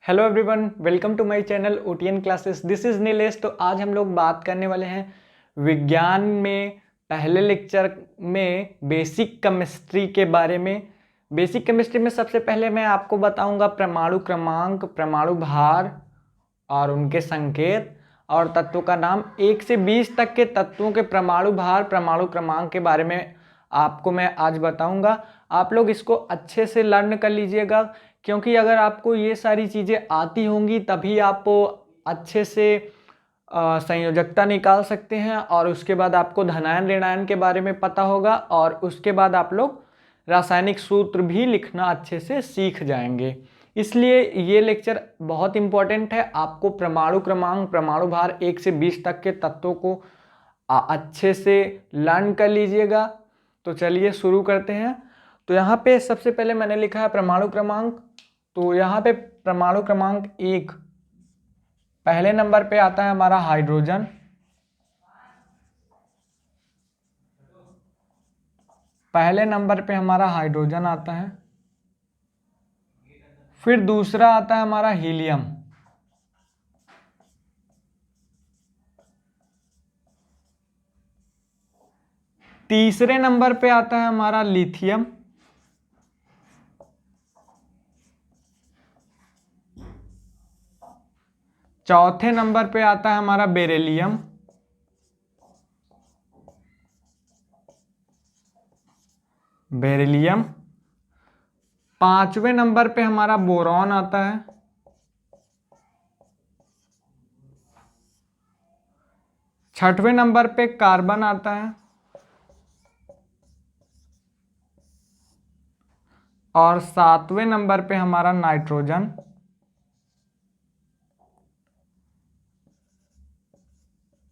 Hello everyone, welcome to my channel OTN classes. This is Nilesh. तो आज हम लोग बात करने वाले हैं विज्ञान में पहले लेक्चर में बेसिक केमिस्ट्री के बारे में। बेसिक केमिस्ट्री में सबसे पहले मैं आपको बताऊंगा परमाणु क्रमांक, परमाणु भार और उनके संकेत और तत्वों का नाम। 1 से 20 तक के तत्वों के परमाणु भार, परमाणु क्रमांक के बारे में आपको मैं आज बताऊंगा। आप लोग इसको अच्छे से लर्न कर लीजिएगा, क्योंकि अगर आपको ये सारी चीज़ें आती होंगी तभी आप अच्छे से संयोजकता निकाल सकते हैं और उसके बाद आपको धनायन ऋणायन के बारे में पता होगा और उसके बाद आप लोग रासायनिक सूत्र भी लिखना अच्छे से सीख जाएंगे। इसलिए ये लेक्चर बहुत इम्पोर्टेंट है। आपको परमाणु क्रमांक, परमाणु भार 1 से 20 तक के तत्वों को अच्छे से लर्न कर लीजिएगा। तो चलिए शुरू करते हैं। तो यहाँ पे सबसे पहले मैंने लिखा है परमाणु क्रमांक। तो यहाँ पे परमाणु क्रमांक 1 पहले नंबर पे आता है हमारा हाइड्रोजन। पहले नंबर पे हमारा हाइड्रोजन आता है। फिर दूसरा आता है हमारा हीलियम। तीसरे नंबर पे आता है हमारा लिथियम। चौथे नंबर पे आता है हमारा बेरिलियम। बेरिलियम। पांचवें नंबर पे हमारा बोरॉन आता है। छठवें नंबर पे कार्बन आता है। और सातवें नंबर पे हमारा नाइट्रोजन।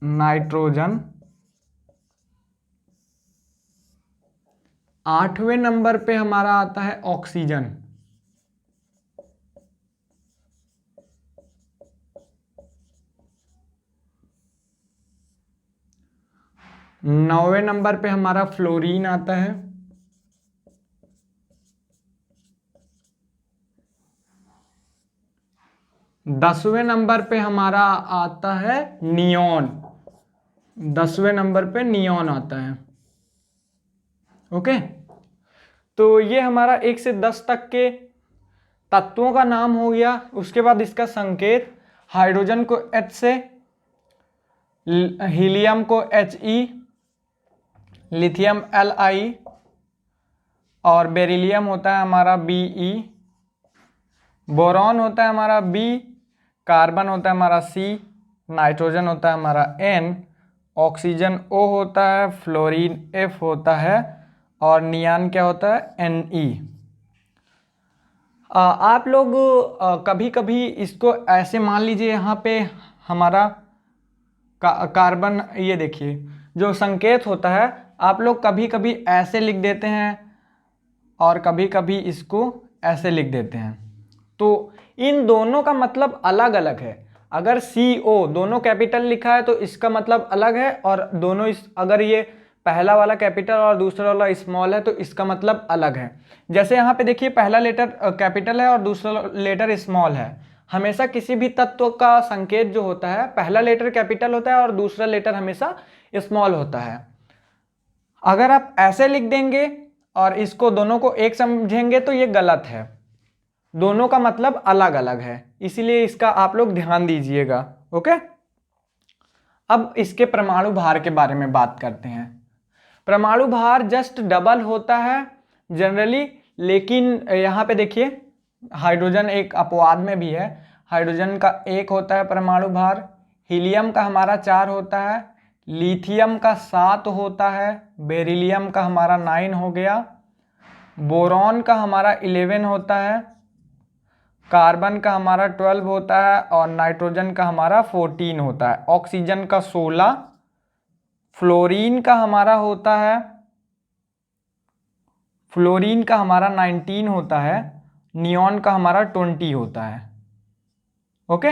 नाइट्रोजन। आठवें नंबर पे हमारा आता है ऑक्सीजन। नौवें नंबर पे हमारा फ्लोरीन आता है। दसवें नंबर पे हमारा आता है नियोन। 10वें नंबर पे नियोन आता है। ओके, तो ये हमारा 1 से 10 तक के तत्वों का नाम हो गया। उसके बाद इसका संकेत, हाइड्रोजन को H से, हीलियम को He, लिथियम Li और बेरिलियम होता है हमारा Be, बोरॉन होता है हमारा B, कार्बन होता है हमारा C, नाइट्रोजन होता है हमारा N, ऑक्सीजन O होता है, फ्लोरीन F होता है और नियान क्या होता है Ne। आप लोग कभी कभी इसको ऐसे मान लीजिए, यहाँ पे हमारा कार्बन, ये देखिए जो संकेत होता है आप लोग कभी कभी ऐसे लिख देते हैं और कभी कभी इसको ऐसे लिख देते हैं। तो इन दोनों का मतलब अलग अलग है। अगर CO दोनों कैपिटल लिखा है तो इसका मतलब अलग है, और दोनों अगर ये पहला वाला कैपिटल और दूसरा वाला स्मॉल है तो इसका मतलब अलग है। जैसे यहाँ पे देखिए पहला लेटर कैपिटल है और दूसरा लेटर स्मॉल है। हमेशा किसी भी तत्व का संकेत जो होता है पहला लेटर कैपिटल होता है और दूसरा लेटर हमेशा स्मॉल होता है। अगर आप ऐसे लिख देंगे और इसको दोनों को एक समझेंगे तो ये गलत है। दोनों का मतलब अलग अलग है, इसीलिए इसका आप लोग ध्यान दीजिएगा। ओके, अब इसके परमाणु भार के बारे में बात करते हैं। परमाणु भार जस्ट डबल होता है जनरली, लेकिन यहाँ पे देखिए हाइड्रोजन एक अपवाद में भी है। हाइड्रोजन का 1 होता है परमाणु भार, हीलियम का हमारा 4 होता है, लिथियम का 7 होता है, बेरिलियम का हमारा 9 हो गया, बोरॉन का हमारा 11 होता है, कार्बन का हमारा 12 होता है और नाइट्रोजन का हमारा 14 होता है, ऑक्सीजन का 16, फ्लोरीन का हमारा होता है, फ्लोरीन का हमारा 19 होता है, नियोन का हमारा 20 होता है। ओके,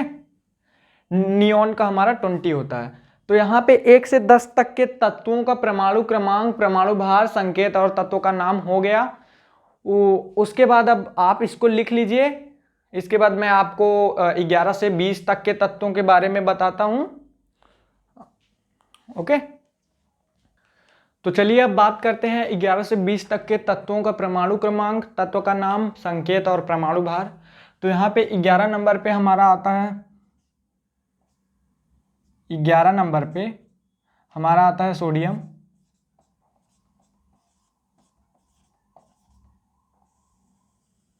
नियोन का हमारा 20 होता है। तो यहाँ पे 1 से 10 तक के तत्वों का परमाणु क्रमांक, परमाणु भार, संकेत और तत्वों का नाम हो गया। उसके बाद अब आप इसको लिख लीजिए इसके बाद मैं आपको 11 से 20 तक के तत्वों के बारे में बताता हूं। ओके, तो चलिए अब बात करते हैं 11 से 20 तक के तत्वों का परमाणु क्रमांक, तत्व का नाम, संकेत और परमाणु भार। तो यहाँ पे 11 नंबर पे हमारा आता है, 11 नंबर पे हमारा आता है सोडियम।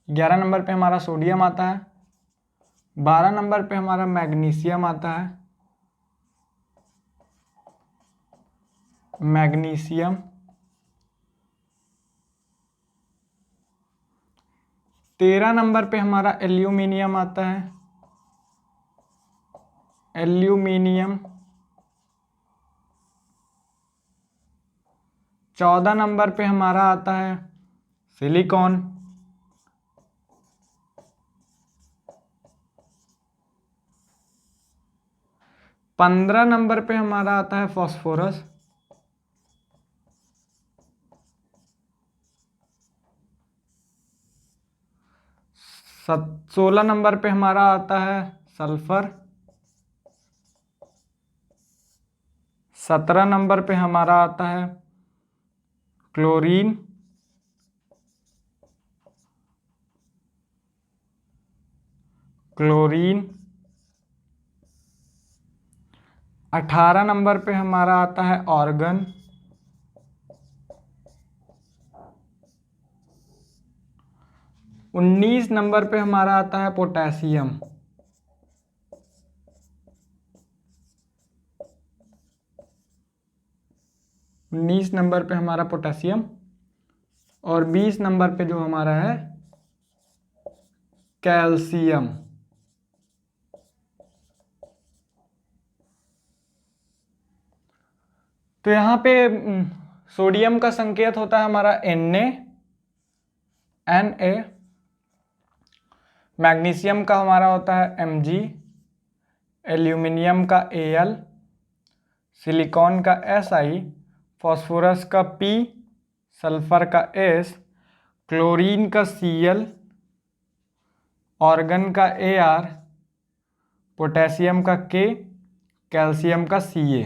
11 नंबर पे हमारा सोडियम आता है। 12 नंबर पे हमारा मैग्नीशियम आता है, मैग्नीशियम। 13 नंबर पे हमारा एल्यूमिनियम आता है, एल्यूमिनियम। 14 नंबर पे हमारा आता है सिलिकॉन। 15 नंबर पे हमारा आता है फॉस्फोरस। 16 नंबर पे हमारा आता है सल्फर। 17 नंबर पे हमारा आता है क्लोरीन। 18 नंबर पे हमारा आता है ऑर्गन। 19 नंबर पे हमारा आता है पोटेशियम। 19 नंबर पे हमारा पोटेशियम। और 20 नंबर पे जो हमारा है कैल्शियम। तो यहाँ पे सोडियम का संकेत होता है हमारा Na। मैग्नीशियम का हमारा होता है Mg। एल्यूमिनियम का Al। सिलिकॉन का Si। फॉस्फोरस का P। सल्फर का S। क्लोरीन का Cl। ऑर्गन का Ar। पोटेशियम का K। कैल्शियम का Ca।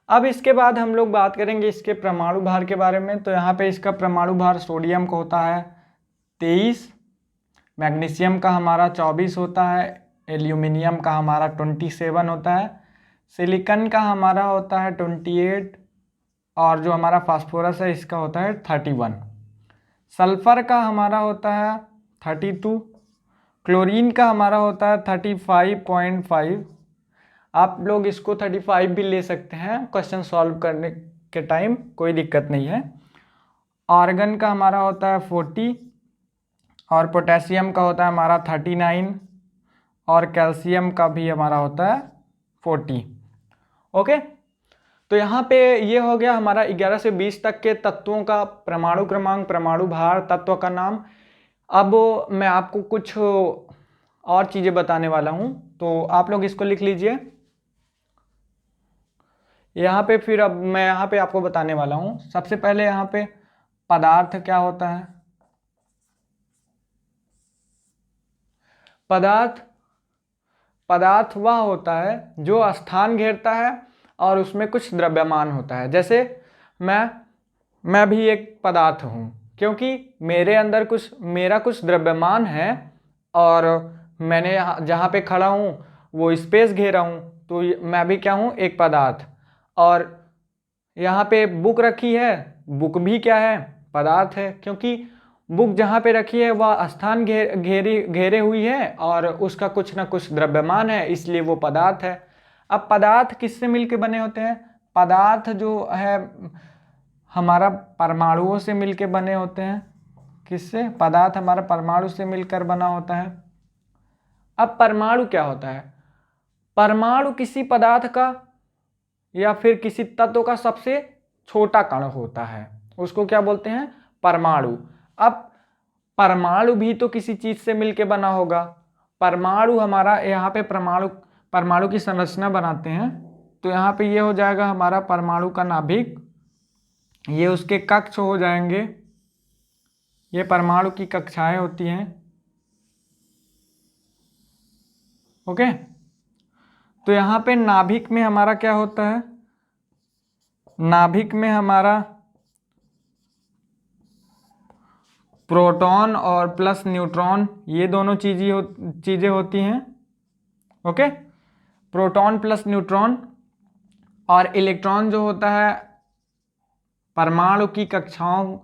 अब इसके बाद हम लोग बात करेंगे इसके परमाणु भार के बारे में। तो यहाँ पे इसका परमाणु भार सोडियम का होता है 23, मैग्नीशियम का हमारा 24 होता है, एल्यूमिनियम का हमारा 27 होता है, सिलिकॉन का हमारा होता है 28 और जो हमारा फास्फोरस है इसका होता है 31। सल्फर का हमारा होता है 32। क्लोरीन का हमारा होता है 35.5। आप लोग इसको 35 भी ले सकते हैं क्वेश्चन सॉल्व करने के टाइम, कोई दिक्कत नहीं है। आर्गन का हमारा होता है 40 और पोटेशियम का होता है हमारा 39 और कैल्शियम का भी हमारा होता है 40। ओके, तो यहाँ पे ये हो गया हमारा 11 से 20 तक के तत्वों का परमाणु क्रमांक, परमाणु भार, तत्व का नाम। अब मैं आपको कुछ और चीज़ें बताने वाला हूँ, तो आप लोग इसको लिख लीजिए यहाँ पे। फिर अब मैं यहाँ पे आपको बताने वाला हूँ। सबसे पहले यहाँ पे पदार्थ क्या होता है। पदार्थ वह होता है जो स्थान घेरता है और उसमें कुछ द्रव्यमान होता है। जैसे मैं भी एक पदार्थ हूँ, क्योंकि मेरे अंदर मेरा कुछ द्रव्यमान है और मैंने जहाँ पे खड़ा हूँ वो स्पेस घेरा हूँ, तो मैं भी क्या हूँ, एक पदार्थ। और यहाँ पे बुक रखी है, बुक भी क्या है, पदार्थ है, क्योंकि बुक जहाँ पे रखी है वह स्थान घेरे हुई है और उसका कुछ ना कुछ द्रव्यमान है, इसलिए वो पदार्थ है। अब पदार्थ किससे मिलकर बने होते हैं। पदार्थ जो है हमारा परमाणुओं से मिलकर बने होते हैं। किससे, पदार्थ हमारा परमाणु से मिलकर बना होता है। अब परमाणु क्या होता है। परमाणु किसी पदार्थ का या फिर किसी तत्व का सबसे छोटा कण होता है, उसको क्या बोलते हैं, परमाणु। अब परमाणु भी तो किसी चीज से मिलके बना होगा। परमाणु हमारा यहाँ पे परमाणु की संरचना बनाते हैं, तो यहाँ पे ये हो जाएगा हमारा परमाणु का नाभिक, ये उसके कक्ष हो जाएंगे, ये परमाणु की कक्षाएं होती हैं। ओके। तो यहाँ पे नाभिक में हमारा क्या होता है, नाभिक में हमारा प्रोटॉन और प्लस न्यूट्रॉन, ये दोनों चीजें होती हैं। ओके, प्रोटॉन प्लस न्यूट्रॉन, और इलेक्ट्रॉन जो होता है परमाणु की कक्षाओं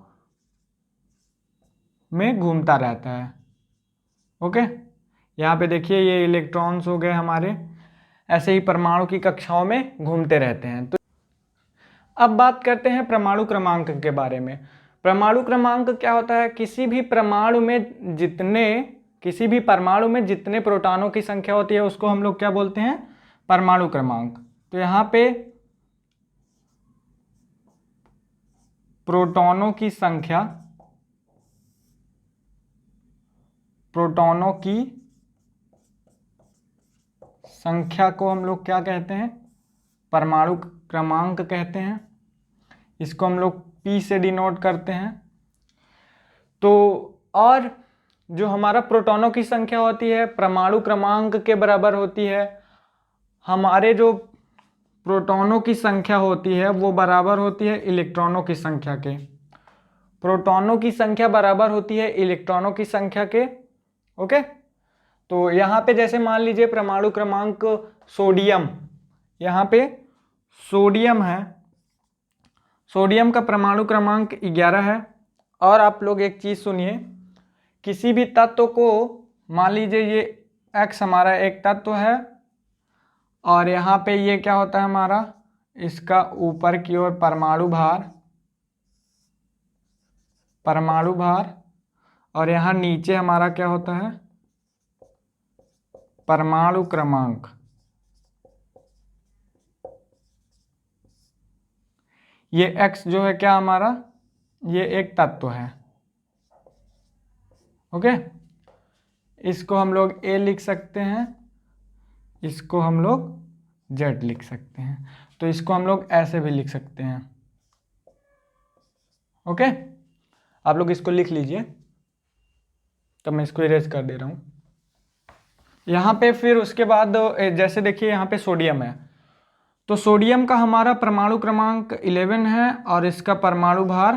में घूमता रहता है। ओके, यहाँ पे देखिए ये इलेक्ट्रॉन्स हो गए हमारे, ऐसे ही परमाणु की कक्षाओं में घूमते रहते हैं। तो अब बात करते हैं परमाणु क्रमांक के बारे में। परमाणु क्रमांक क्या होता है, किसी भी परमाणु में जितने प्रोटॉनों की संख्या होती है उसको हम लोग क्या बोलते हैं, परमाणु क्रमांक। तो यहाँ पे प्रोटॉनों की संख्या को हम लोग क्या कहते हैं, परमाणु क्रमांक कहते हैं। इसको हम लोग P से डिनोट करते हैं। तो और जो हमारा प्रोटॉनों की संख्या होती है परमाणु क्रमांक के बराबर होती है। हमारे जो प्रोटॉनों की संख्या होती है वो बराबर होती है इलेक्ट्रॉनों की संख्या के। प्रोटॉनों की संख्या बराबर होती है इलेक्ट्रॉनों की संख्या के। ओके, तो यहाँ पे जैसे मान लीजिए परमाणु क्रमांक सोडियम, यहाँ पे सोडियम है, सोडियम का परमाणु क्रमांक 11 है। और आप लोग एक चीज सुनिए, किसी भी तत्व को मान लीजिए ये X हमारा एक तत्व है और यहाँ पे ये क्या होता है हमारा, इसका ऊपर की ओर परमाणु भार, और यहाँ नीचे हमारा क्या होता है, परमाणु क्रमांक। ये X जो है क्या हमारा, ये एक तत्व है। ओके, इसको हम लोग A लिख सकते हैं, इसको हम लोग Z लिख सकते हैं, तो इसको हम लोग ऐसे भी लिख सकते हैं। ओके, आप लोग इसको लिख लीजिए, तो मैं इसको इरेज कर दे रहा हूँ यहाँ पे। फिर उसके बाद जैसे देखिए यहाँ पे सोडियम है, तो सोडियम का हमारा परमाणु क्रमांक 11 है और इसका परमाणु भार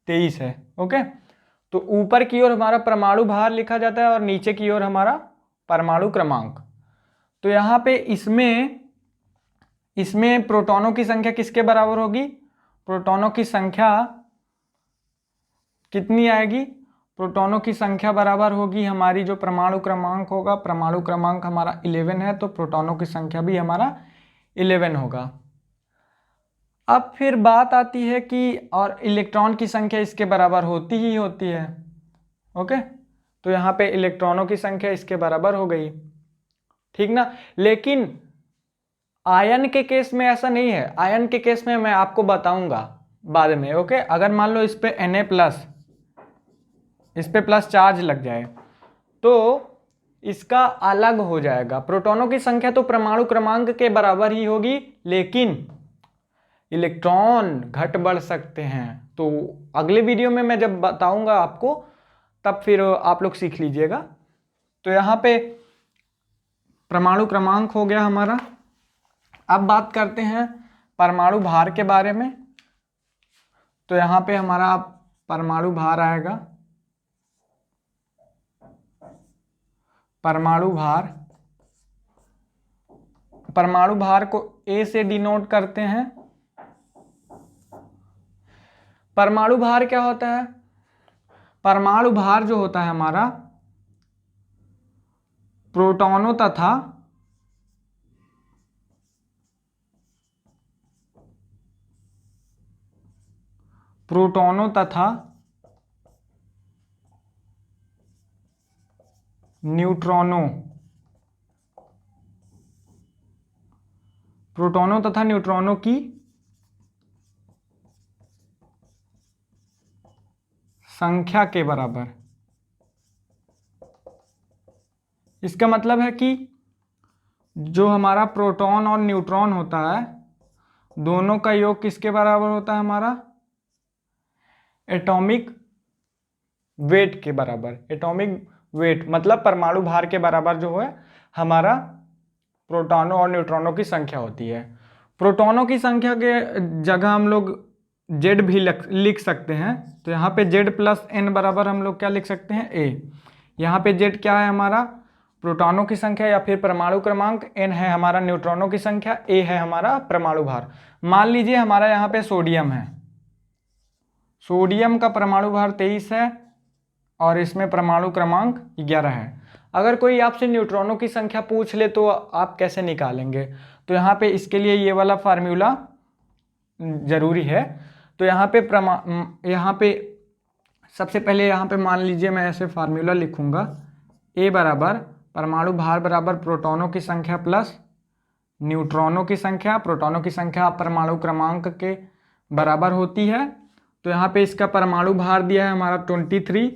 23 है। ओके, तो ऊपर की ओर हमारा परमाणु भार लिखा जाता है और नीचे की ओर हमारा परमाणु क्रमांक। तो यहाँ पे इसमें प्रोटॉनों की संख्या किसके बराबर होगी, प्रोटॉनों की संख्या कितनी आएगी, प्रोटॉनों की संख्या बराबर होगी हमारी जो परमाणु क्रमांक होगा, परमाणु क्रमांक हमारा 11 है तो प्रोटॉनों की संख्या भी हमारा 11 होगा। अब फिर बात आती है कि और इलेक्ट्रॉन की संख्या इसके बराबर होती ही होती है। ओके, तो यहाँ पे इलेक्ट्रॉनों की संख्या इसके बराबर हो गई, ठीक ना। लेकिन आयन के केस में ऐसा नहीं है, आयन के केस में मैं आपको बताऊंगा बाद में। ओके, अगर मान लो इस पे Na+, इस पे प्लस चार्ज लग जाए तो इसका अलग हो जाएगा। प्रोटॉनों की संख्या तो परमाणु क्रमांक के बराबर ही होगी, लेकिन इलेक्ट्रॉन घट बढ़ सकते हैं। तो अगले वीडियो में मैं जब बताऊंगा आपको, तब फिर आप लोग सीख लीजिएगा। तो यहाँ पे परमाणु क्रमांक हो गया हमारा। अब बात करते हैं परमाणु भार के बारे में। तो यहाँ पे हमारा परमाणु भार आएगा, परमाणु भार को A से डिनोट करते हैं। परमाणु भार क्या होता है, परमाणु भार जो होता है हमारा प्रोटॉनों तथा न्यूट्रॉनों, प्रोटॉनों तथा न्यूट्रॉनों की संख्या के बराबर। इसका मतलब है कि जो हमारा प्रोटॉन और न्यूट्रॉन होता है दोनों का योग किसके बराबर होता है, हमारा एटॉमिक वेट के बराबर। एटॉमिक वेट मतलब परमाणु भार के बराबर जो है हमारा प्रोटॉनों और न्यूट्रॉनों की संख्या होती है। प्रोटॉनों की संख्या के जगह हम लोग Z भी लिख सकते हैं। तो यहाँ पे Z प्लस n बराबर हम लोग क्या लिख सकते हैं, A। यहाँ पे Z क्या है, हमारा प्रोटॉनों की संख्या या फिर परमाणु क्रमांक, n है हमारा न्यूट्रॉनों की संख्या, A है हमारा परमाणु भार। मान लीजिए हमारा यहाँ पे सोडियम है, सोडियम का परमाणु भार 23 है और इसमें परमाणु क्रमांक 11 है। अगर कोई आपसे न्यूट्रॉनों की संख्या पूछ ले तो आप कैसे निकालेंगे? तो यहाँ पे इसके लिए ये वाला फार्मूला जरूरी है। तो यहाँ पे सबसे पहले यहाँ पे मान लीजिए मैं ऐसे फार्मूला लिखूंगा, A बराबर परमाणु भार बराबर प्रोटॉनों की संख्या प्लस न्यूट्रॉनों की संख्या। प्रोटॉनों की संख्या परमाणु क्रमांक के बराबर होती है। तो यहाँ पे इसका परमाणु भार दिया है हमारा 23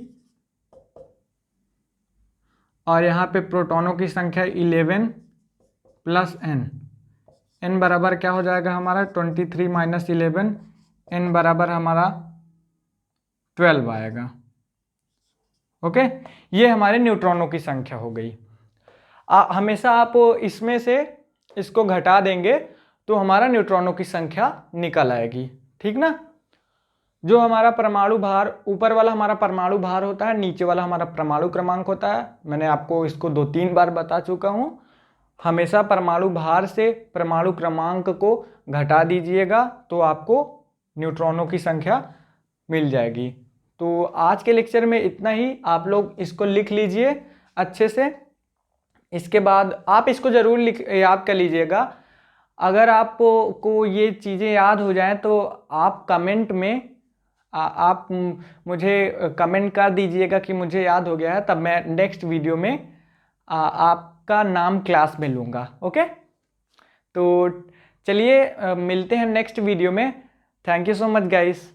और यहाँ पे प्रोटॉनों की संख्या 11 प्लस n बराबर क्या हो जाएगा हमारा 23 माइनस 11, n बराबर हमारा 12 आएगा। ओके, ये हमारे न्यूट्रॉनों की संख्या हो गई। हमेशा आप इसमें से इसको घटा देंगे तो हमारा न्यूट्रॉनों की संख्या निकल आएगी, ठीक ना। जो हमारा परमाणु भार, ऊपर वाला हमारा परमाणु भार होता है, नीचे वाला हमारा परमाणु क्रमांक होता है। मैंने आपको इसको 2-3 बार बता चुका हूं। हमेशा परमाणु भार से परमाणु क्रमांक को घटा दीजिएगा तो आपको न्यूट्रॉनों की संख्या मिल जाएगी। तो आज के लेक्चर में इतना ही। आप लोग इसको लिख लीजिए अच्छे से। इसके बाद आप इसको ज़रूर याद कर लीजिएगा। अगर आपको ये चीज़ें याद हो जाएं तो आप कमेंट में आप मुझे कमेंट कर दीजिएगा कि मुझे याद हो गया है, तब मैं नेक्स्ट वीडियो में आपका नाम क्लास में लूँगा। ओके, तो चलिए मिलते हैं नेक्स्ट वीडियो में। Thank you so much guys.